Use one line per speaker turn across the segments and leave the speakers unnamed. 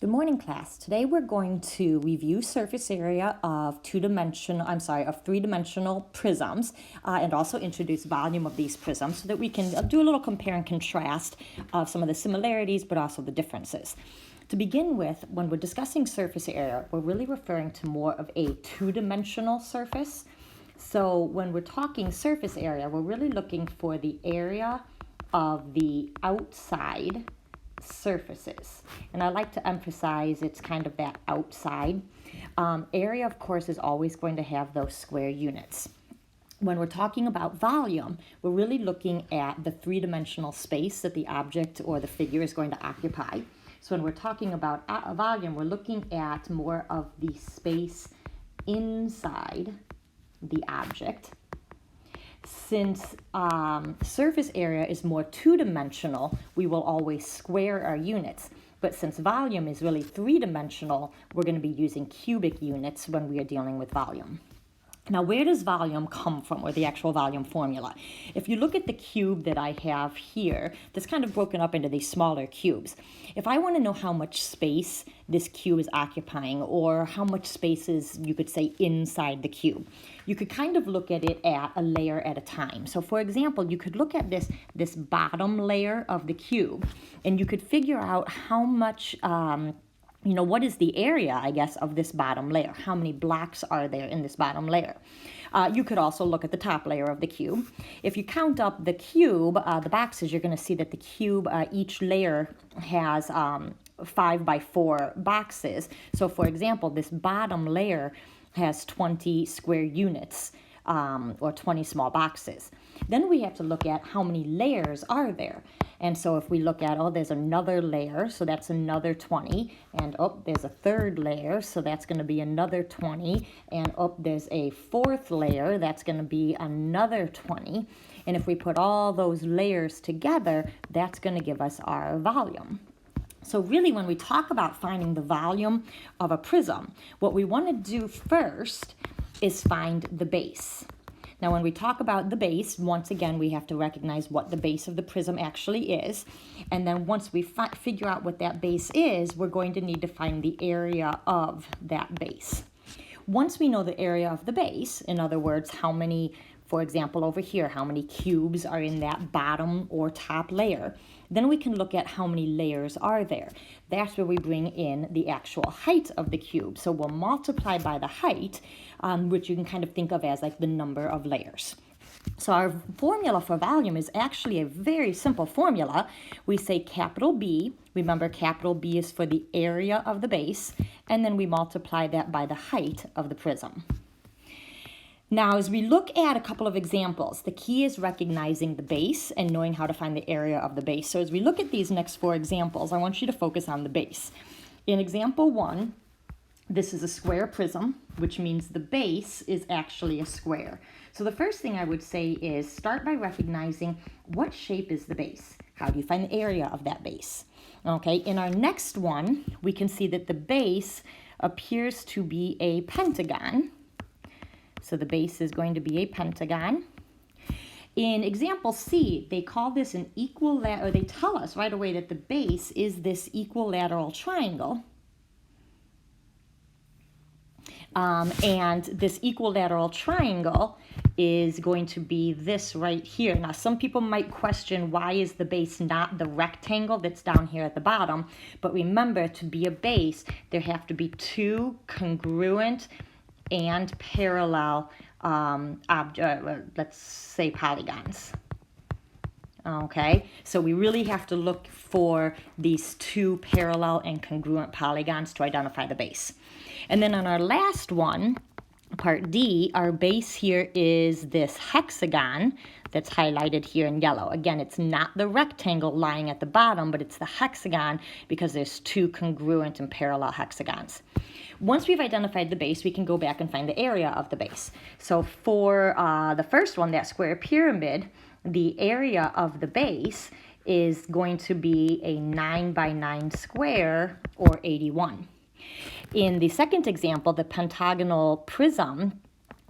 Good morning, class. Today we're going to review surface area of three-dimensional prisms and also introduce volume of these prisms so that we can do a little compare and contrast of some of the similarities but also the differences. To begin with, when we're discussing surface area, we're really referring to more of a two-dimensional surface. So when we're talking surface area, we're really looking for the area of the outside surfaces. And I like to emphasize it's kind of that outside. Area, of course, is always going to have those square units. When we're talking about volume, we're really looking at the three-dimensional space that the object or the figure is going to occupy. So when we're talking about volume, we're looking at more of the space inside the object. Since surface area is more two-dimensional, we will always square our units. But since volume is really three-dimensional, we're going to be using cubic units when we are dealing with volume. Now, where does volume come from, or the actual volume formula? If you look at the cube that I have here, that's kind of broken up into these smaller cubes. If I want to know how much space this cube is occupying, or how much space is, you could say, inside the cube, you could kind of look at it at a layer at a time. So, for example, you could look at this bottom layer of the cube, and you could figure out how much what is the area, I guess, of this bottom layer? How many blocks are there in this bottom layer? You could also look at the top layer of the cube. If you count up the cube, the boxes, you're going to see that the cube, each layer has 5 by 4 boxes. So, for example, this bottom layer has 20 square units, or 20 small boxes. Then we have to look at how many layers are there. And so if we look at, there's another layer, so that's another 20. And there's a third layer, so that's going to be another 20. And there's a fourth layer, that's going to be another 20. And if we put all those layers together, that's going to give us our volume. So really, when we talk about finding the volume of a prism, what we want to do first is find the base. Now, when we talk about the base, once again, we have to recognize what the base of the prism actually is. And then once we figure out what that base is, we're going to need to find the area of that base. Once we know the area of the base, in other words, how many, for example, over here, how many cubes are in that bottom or top layer, then we can look at how many layers are there. That's where we bring in the actual height of the cube. So we'll multiply by the height, which you can kind of think of as like the number of layers. So our formula for volume is actually a very simple formula. We say capital B. Remember, capital B is for the area of the base, and then we multiply that by the height of the prism. Now, as we look at a couple of examples, the key is recognizing the base and knowing how to find the area of the base. So as we look at these next 4 examples, I want you to focus on the base. In example 1, this is a square prism, which means the base is actually a square. So the first thing I would say is start by recognizing what shape is the base. How do you find the area of that base? Okay, in our next one, we can see that the base appears to be a pentagon. So the base is going to be a pentagon. In example C, they call this an equilateral, or they tell us right away that the base is this equilateral triangle. And this equilateral triangle is going to be this right here. Now, some people might question, why is the base not the rectangle that's down here at the bottom? But remember, to be a base, there have to be 2 congruent and parallel, let's say, polygons. Okay, so we really have to look for these 2 parallel and congruent polygons to identify the base. And then on our last one, part D, our base here is this hexagon that's highlighted here in yellow. Again, it's not the rectangle lying at the bottom, but it's the hexagon because there's 2 congruent and parallel hexagons. Once we've identified the base, we can go back and find the area of the base. So for the first one, that square pyramid, the area of the base is going to be a 9 by 9 square, or 81. In the second example, the pentagonal prism,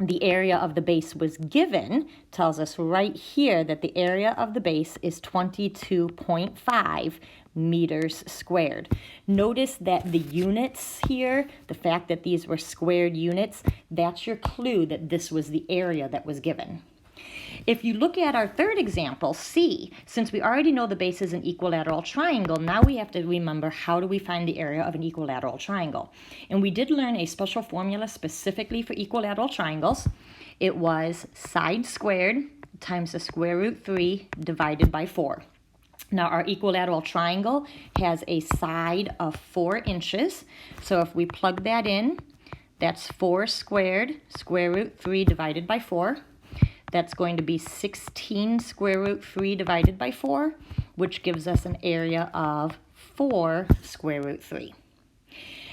the area of the base was given tells us right here that the area of the base is 22.5 meters squared. Notice that the units here, the fact that these were squared units, that's your clue that this was the area that was given. If you look at our third example, C, since we already know the base is an equilateral triangle, now we have to remember how do we find the area of an equilateral triangle. And we did learn a special formula specifically for equilateral triangles. It was side squared times the square root 3 divided by 4. Now our equilateral triangle has a side of 4 inches. So if we plug that in, that's 4 squared, square root 3 divided by 4. That's going to be 16 square root 3 divided by 4, which gives us an area of 4 square root 3.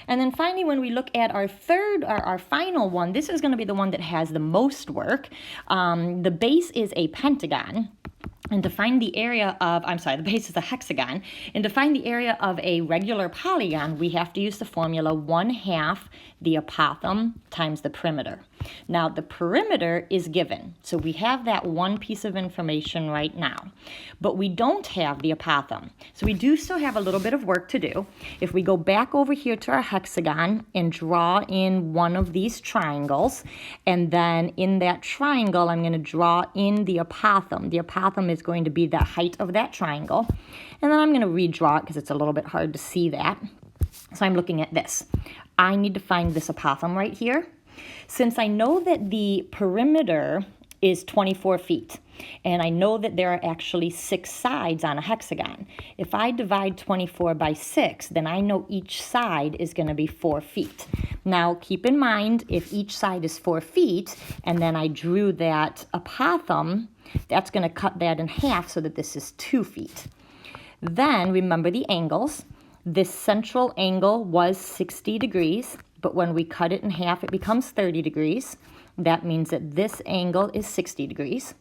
And then finally, when we look at our final one, this is going to be the one that has the most work. The base is a pentagon. And to find the area of, the base is a hexagon. And to find the area of a regular polygon, we have to use the formula 1/2 the apothem times the perimeter. Now, the perimeter is given. So we have that one piece of information right now. But we don't have the apothem. So we do still have a little bit of work to do. If we go back over here to our hexagon and draw in one of these triangles, and then in that triangle, I'm going to draw in the apothem. The apothem is going to be the height of that triangle. And then I'm going to redraw it because it's a little bit hard to see that. So I'm looking at this. I need to find this apothem right here. Since I know that the perimeter is 24 feet, and I know that there are actually 6 sides on a hexagon, if I divide 24 by 6, then I know each side is going to be 4 feet. Now, keep in mind, if each side is 4 feet, and then I drew that apothem, that's going to cut that in half so that this is 2 feet. Then, remember the angles. This central angle was 60 degrees, but when we cut it in half, it becomes 30 degrees. That means that this angle is 60 degrees.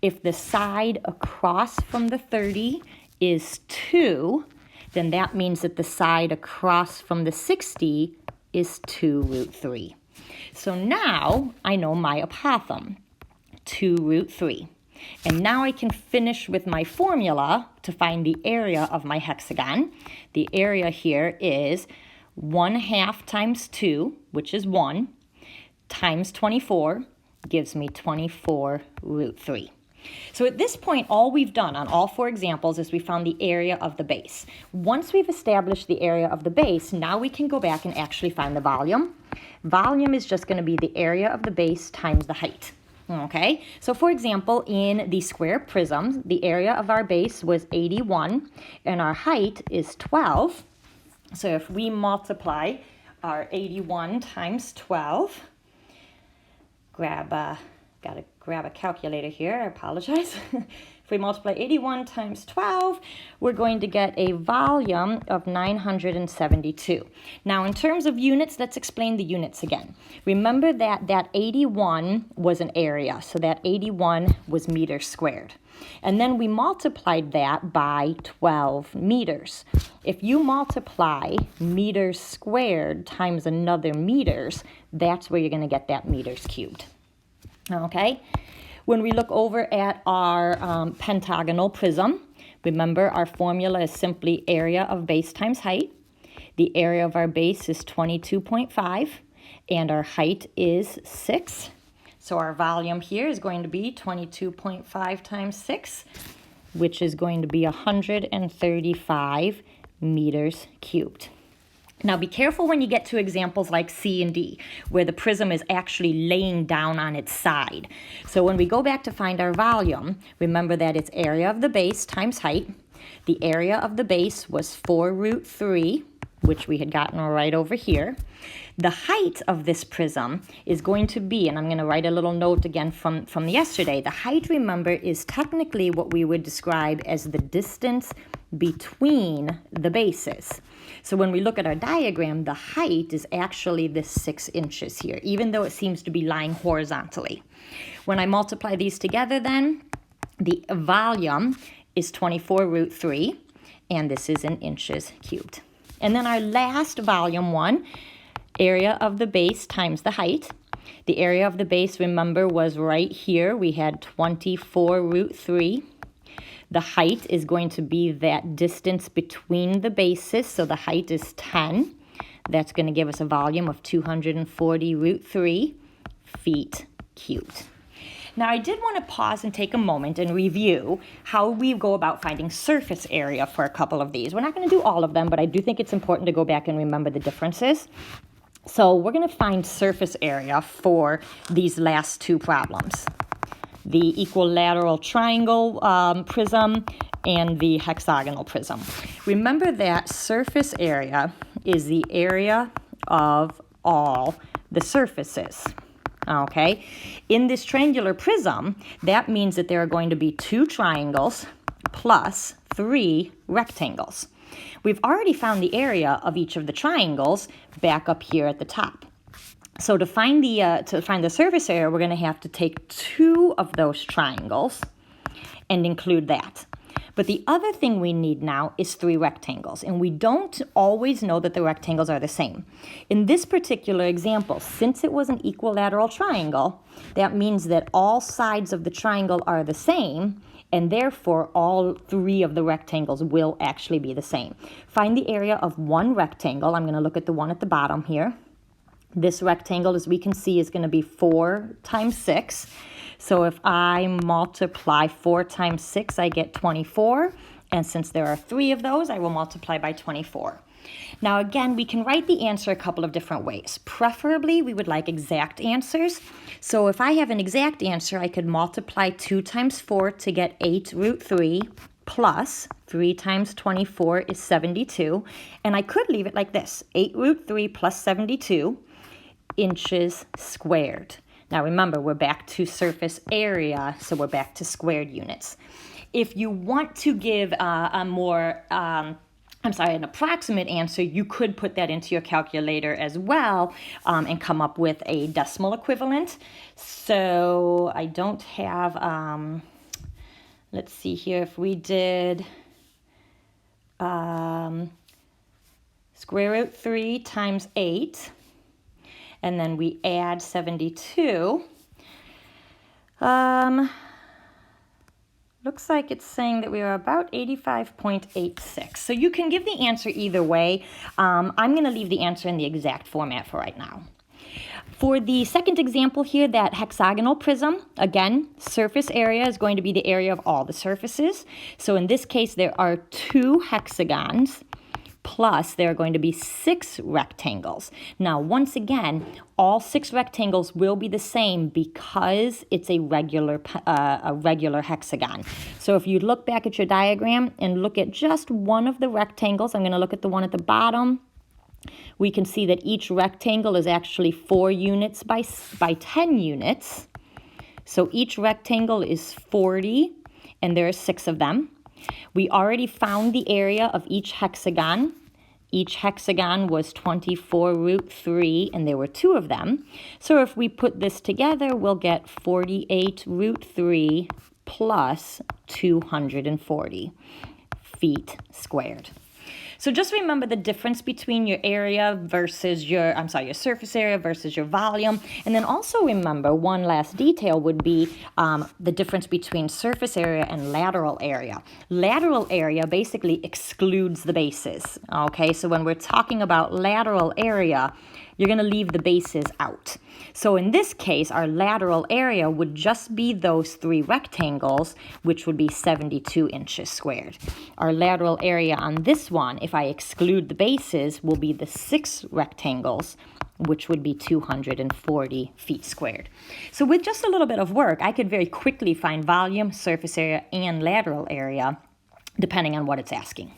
If the side across from the 30 is 2, then that means that the side across from the 60 is 2 root 3. So now I know my apothem, 2 root 3. And now I can finish with my formula to find the area of my hexagon. The area here is 1/2 times 2, which is 1, times 24 gives me 24 root 3. So at this point, all we've done on all 4 examples is we found the area of the base. Once we've established the area of the base, now we can go back and actually find the volume. Volume is just going to be the area of the base times the height. Okay, so for example, in the square prism, the area of our base was 81 and our height is 12. So if we multiply our 81 times 12, gotta grab a calculator here, I apologize. If we multiply 81 times 12, we're going to get a volume of 972. Now, in terms of units, let's explain the units again. Remember that 81 was an area, so that 81 was meters squared. And then we multiplied that by 12 meters. If you multiply meters squared times another meters, that's where you're going to get that meters cubed. Okay? When we look over at our pentagonal prism, remember our formula is simply area of base times height. The area of our base is 22.5 and our height is 6. So our volume here is going to be 22.5 times 6, which is going to be 135 meters cubed. Now be careful when you get to examples like C and D, where the prism is actually laying down on its side. So when we go back to find our volume, remember that it's area of the base times height. The area of the base was 4 root 3, which we had gotten right over here. The height of this prism is going to be, and I'm going to write a little note again from yesterday, the height, remember, is technically what we would describe as the distance between the bases. So when we look at our diagram, the height is actually this 6 inches here, even though it seems to be lying horizontally. When I multiply these together then, the volume is 24 root 3, and this is in inches cubed. And then our last volume one, area of the base times the height. The area of the base, remember, was right here. We had 24 root 3. The height is going to be that distance between the bases, so the height is 10. That's going to give us a volume of 240 root 3 feet cubed. Now, I did want to pause and take a moment and review how we go about finding surface area for a couple of these. We're not going to do all of them, but I do think it's important to go back and remember the differences. So we're going to find surface area for these last two problems, the equilateral triangle prism and the hexagonal prism. Remember that surface area is the area of all the surfaces. Okay, in this triangular prism, that means that there are going to be 2 triangles plus 3 rectangles. We've already found the area of each of the triangles back up here at the top. So to find the surface area, we're going to have to take 2 of those triangles and include that. But the other thing we need now is 3 rectangles, and we don't always know that the rectangles are the same. In this particular example, since it was an equilateral triangle, that means that all sides of the triangle are the same, and therefore all 3 of the rectangles will actually be the same. Find the area of one rectangle. I'm going to look at the one at the bottom here. This rectangle, as we can see, is going to be 4 times 6. So if I multiply 4 times 6, I get 24. And since there are 3 of those, I will multiply by 24. Now again, we can write the answer a couple of different ways. Preferably, we would like exact answers. So if I have an exact answer, I could multiply 2 times 4 to get 8 root 3 plus 3 times 24 is 72. And I could leave it like this, 8 root 3 plus 72 inches squared. Now remember, we're back to surface area, so we're back to squared units. If you want to give an approximate answer, you could put that into your calculator as well and come up with a decimal equivalent. So I don't have, let's see here, if we did square root 3 times 8, and then we add 72. Looks like it's saying that we are about 85.86. So you can give the answer either way. I'm going to leave the answer in the exact format for right now. For the second example here, that hexagonal prism, again, surface area is going to be the area of all the surfaces. So in this case, there are 2 hexagons, plus there are going to be 6 rectangles. Now, once again, all 6 rectangles will be the same because it's a regular hexagon. So if you look back at your diagram and look at just one of the rectangles, I'm going to look at the one at the bottom, we can see that each rectangle is actually 4 units by 10 units. So each rectangle is 40, and there are 6 of them. We already found the area of each hexagon. Each hexagon was 24 root 3, and there were 2 of them. So if we put this together, we'll get 48 root 3 plus 240 feet squared. So just remember the difference between your area versus your surface area versus your volume. And then also remember one last detail would be the difference between surface area and lateral area. Lateral area basically excludes the bases. Okay, so when we're talking about lateral area, you're going to leave the bases out. So in this case, our lateral area would just be those 3 rectangles, which would be 72 inches squared. Our lateral area on this one, if I exclude the bases, will be the 6 rectangles, which would be 240 feet squared. So with just a little bit of work, I could very quickly find volume, surface area, and lateral area, depending on what it's asking.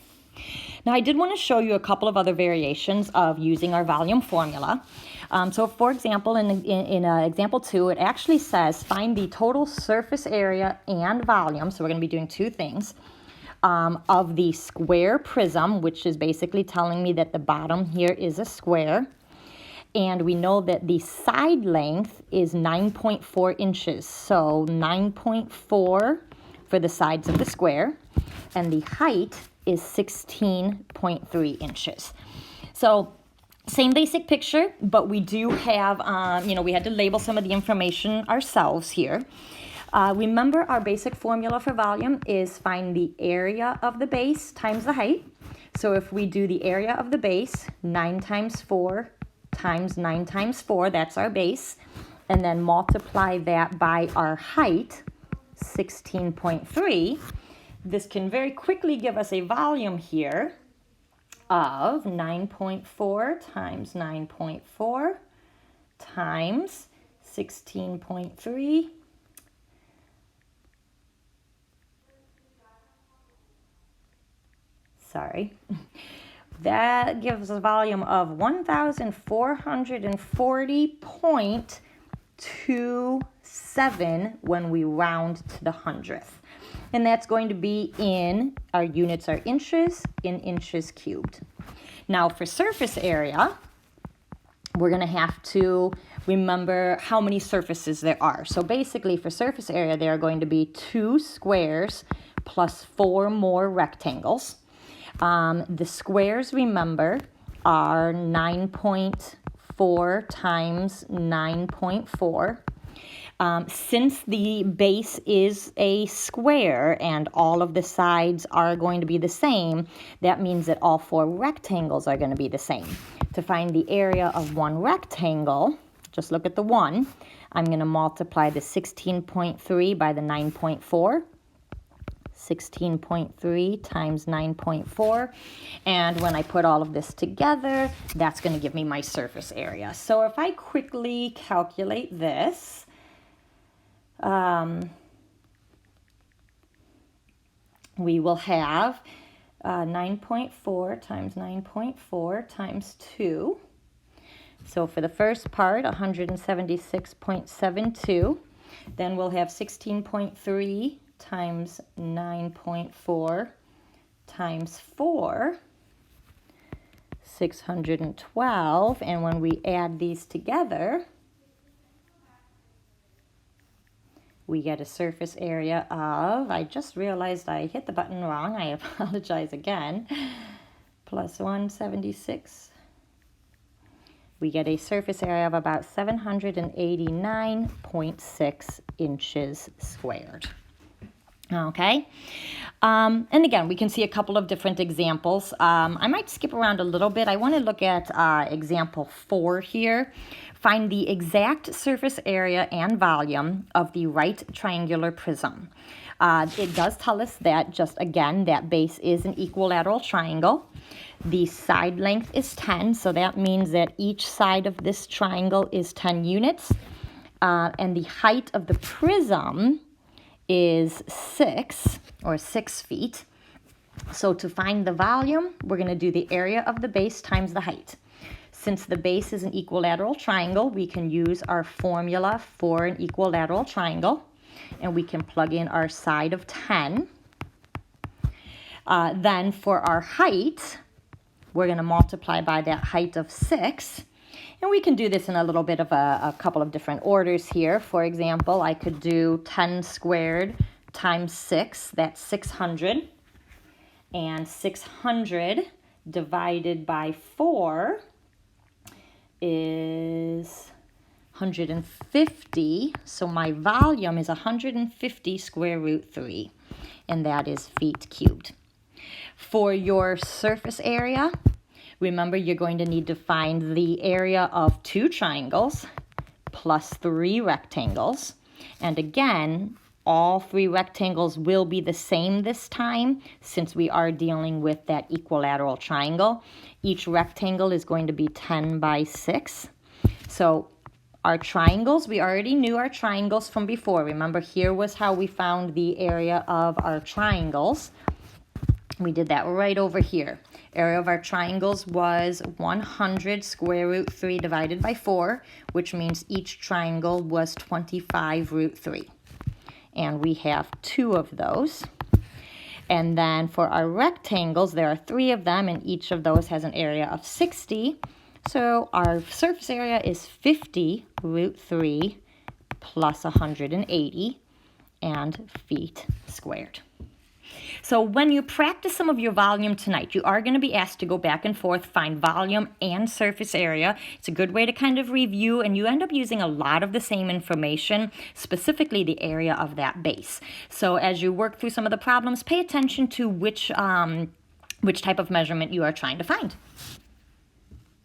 Now, I did want to show you a couple of other variations of using our volume formula. So, for example, in example 2, it actually says find the total surface area and volume. So we're going to be doing 2 things. Of the square prism, which is basically telling me that the bottom here is a square. And we know that the side length is 9.4 inches. So 9.4 for the sides of the square. And the height is 16.3 inches. So Same basic picture, but we do have, we had to label some of the information ourselves here. Remember, our basic formula for volume is find the area of the base times the height. So if we do the area of the base, 9 times 4 times 9 times 4, that's our base, and then multiply that by our height, 16.3, this can very quickly give us a volume here of 9.4 times 9.4 times 16.3. Sorry. That gives a volume of 1,440.27 when we round to the hundredth. And that's going to be in, our units are inches, in inches cubed. Now for surface area, we're going to have to remember how many surfaces there are. So basically for surface area, there are going to be 2 squares plus 4 more rectangles. The squares, remember, are 9.4 times 9.4. Since the base is a square and all of the sides are going to be the same, that means that all 4 rectangles are going to be the same. To find the area of one rectangle, just look at the one. I'm going to multiply the 16.3 by the 9.4. 16.3 times 9.4, and when I put all of this together, that's going to give me my surface area. So if I quickly calculate this, we will have 9.4 times 9.4 times 2. So for the first part, 176.72. Then we'll have 16.3 times 9.4 times 4, 612. And when we add these together, we get a surface area of, I just realized I hit the button wrong. I apologize again. Plus 176. We get a surface area of about 789.6 inches squared. Okay, and again, we can see a couple of different examples. I might skip around a little bit. I want to look at example 4 here. Find the exact surface area and volume of the right triangular prism. It does tell us that, just again, that base is an equilateral triangle. The side length is 10, so that means that each side of this triangle is 10 units. And the height of the prism is 6 feet. So to find the volume, we're going to do the area of the base times the height. Since the base is an equilateral triangle, we can use our formula for an equilateral triangle, and we can plug in our side of 10. Then for our height, we're going to multiply by that height of 6. And we can do this in a little bit of a couple of different orders here. For example, I could do 10 squared times 6, that's 600. And 600 divided by 4 is 150. So my volume is 150 square root 3, and that is feet cubed. For your surface area, remember, you're going to need to find the area of 2 triangles plus 3 rectangles. And again, all 3 rectangles will be the same this time, since we are dealing with that equilateral triangle. Each rectangle is going to be 10 by 6. So our triangles, we already knew our triangles from before. Remember, here was how we found the area of our triangles. We did that right over here. Area of our triangles was 100 square root 3 divided by 4, which means each triangle was 25 root 3. And we have 2 of those. And then for our rectangles, there are 3 of them, and each of those has an area of 60. So our surface area is 50 root 3 plus 180 and feet squared. So when you practice some of your volume tonight, you are going to be asked to go back and forth, find volume and surface area. It's a good way to kind of review, and you end up using a lot of the same information, specifically the area of that base. So as you work through some of the problems, pay attention to which type of measurement you are trying to find.